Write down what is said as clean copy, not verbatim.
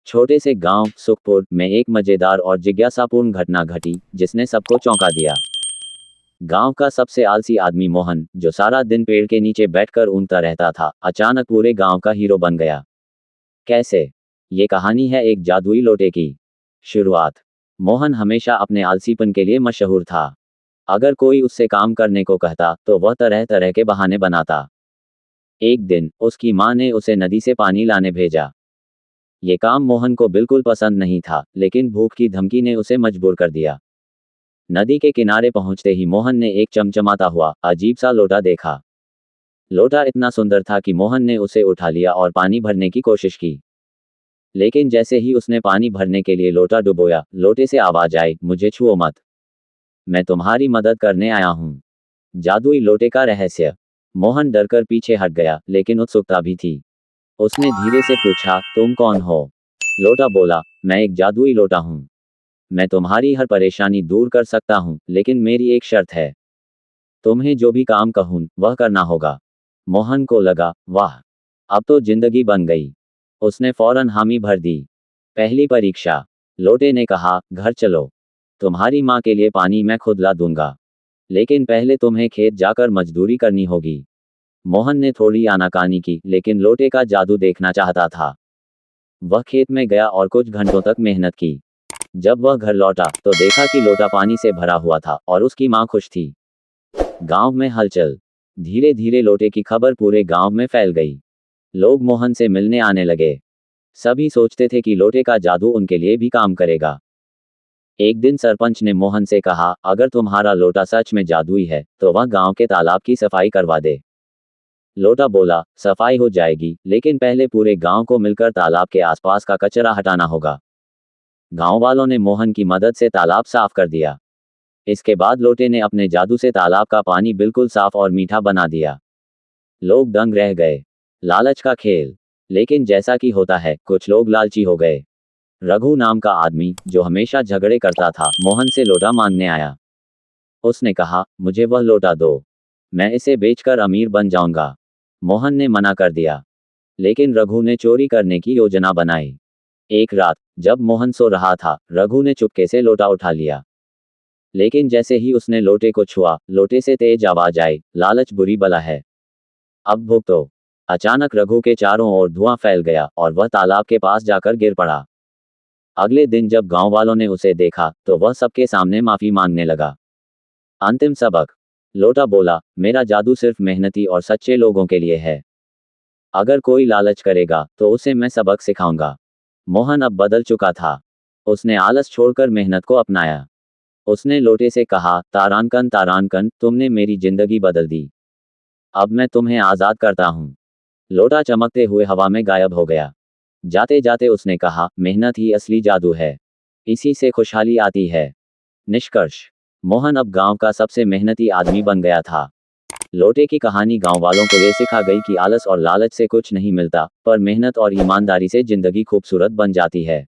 छोटे से गांव सुखपुर में एक मजेदार और जिज्ञासापूर्ण घटना घटी जिसने सबको चौंका दिया। गांव का सबसे आलसी आदमी मोहन, जो सारा दिन पेड़ के नीचे बैठकर ऊँघता रहता था, अचानक पूरे गांव का हीरो बन गया। कैसे? ये कहानी है एक जादुई लोटे की। शुरुआत। मोहन हमेशा अपने आलसीपन के लिए मशहूर था। अगर कोई उससे काम करने को कहता तो वह तरह तरह के बहाने बनाता। एक दिन उसकी माँ ने उसे नदी से पानी लाने भेजा। ये काम मोहन को बिल्कुल पसंद नहीं था, लेकिन भूख की धमकी ने उसे मजबूर कर दिया। नदी के किनारे पहुंचते ही मोहन ने एक चमचमाता हुआ अजीब सा लोटा देखा। लोटा इतना सुंदर था कि मोहन ने उसे उठा लिया और पानी भरने की कोशिश की। लेकिन जैसे ही उसने पानी भरने के लिए लोटा डुबोया, लोटे से आवाज आई, मुझे छुओ मत, मैं तुम्हारी मदद करने आया हूँ। जादुई लोटे का रहस्य। मोहन डरकर पीछे हट गया, लेकिन उत्सुकता भी थी। उसने धीरे से पूछा, तुम कौन हो? लोटा बोला, मैं एक जादुई लोटा हूँ। मैं तुम्हारी हर परेशानी दूर कर सकता हूँ, लेकिन मेरी एक शर्त है। तुम्हें जो भी काम कहूँ वह करना होगा। मोहन को लगा, वाह, अब तो जिंदगी बन गई। उसने फौरन हामी भर दी। पहली परीक्षा। लोटे ने कहा, घर चलो, तुम्हारी माँ के लिए पानी मैं खुद ला दूंगा, लेकिन पहले तुम्हें खेत जाकर मजदूरी करनी होगी। मोहन ने थोड़ी आनाकानी की, लेकिन लोटे का जादू देखना चाहता था। वह खेत में गया और कुछ घंटों तक मेहनत की। जब वह घर लौटा तो देखा कि लोटा पानी से भरा हुआ था और उसकी माँ खुश थी। गांव में हलचल। धीरे धीरे लोटे की खबर पूरे गांव में फैल गई। लोग मोहन से मिलने आने लगे। सभी सोचते थे कि लोटे का जादू उनके लिए भी काम करेगा। एक दिन सरपंच ने मोहन से कहा, अगर तुम्हारा लोटा सच में जादुई है तो वह गांव के तालाब की सफाई करवा दे। लोटा बोला, सफाई हो जाएगी, लेकिन पहले पूरे गांव को मिलकर तालाब के आसपास का कचरा हटाना होगा। गांव वालों ने मोहन की मदद से तालाब साफ कर दिया। इसके बाद लोटे ने अपने जादू से तालाब का पानी बिल्कुल साफ और मीठा बना दिया। लोग दंग रह गए। लालच का खेल। लेकिन जैसा कि होता है, कुछ लोग लालची हो गए। रघु नाम का आदमी, जो हमेशा झगड़े करता था, मोहन से लोटा मांगने आया। उसने कहा, मुझे वह लोटा दो, मैं इसे बेचकर अमीर बन जाऊंगा। मोहन ने मना कर दिया, लेकिन रघु ने चोरी करने की योजना बनाई। एक रात जब मोहन सो रहा था, रघु ने चुपके से लोटा उठा लिया। लेकिन जैसे ही उसने लोटे को छुआ, लोटे से तेज आवाज आई, लालच बुरी बला है, अब भुगतो। अचानक रघु के चारों ओर धुआं फैल गया और वह तालाब के पास जाकर गिर पड़ा। अगले दिन जब गांव वालों ने उसे देखा तो वह सबके सामने माफी मांगने लगा। अंतिम सबक। लोटा बोला, मेरा जादू सिर्फ मेहनती और सच्चे लोगों के लिए है। अगर कोई लालच करेगा तो उसे मैं सबक सिखाऊंगा। मोहन अब बदल चुका था। उसने आलस छोड़कर मेहनत को अपनाया। उसने लोटे से कहा, तारांकन तारांकन, तुमने मेरी जिंदगी बदल दी। अब मैं तुम्हें आजाद करता हूँ। लोटा चमकते हुए हवा में गायब हो गया। जाते जाते उसने कहा, मेहनत ही असली जादू है, इसी से खुशहाली आती है। निष्कर्ष। मोहन अब गांव का सबसे मेहनती आदमी बन गया था। लोटे की कहानी गांव वालों को ये सिखा गई कि आलस और लालच से कुछ नहीं मिलता, पर मेहनत और ईमानदारी से जिंदगी खूबसूरत बन जाती है।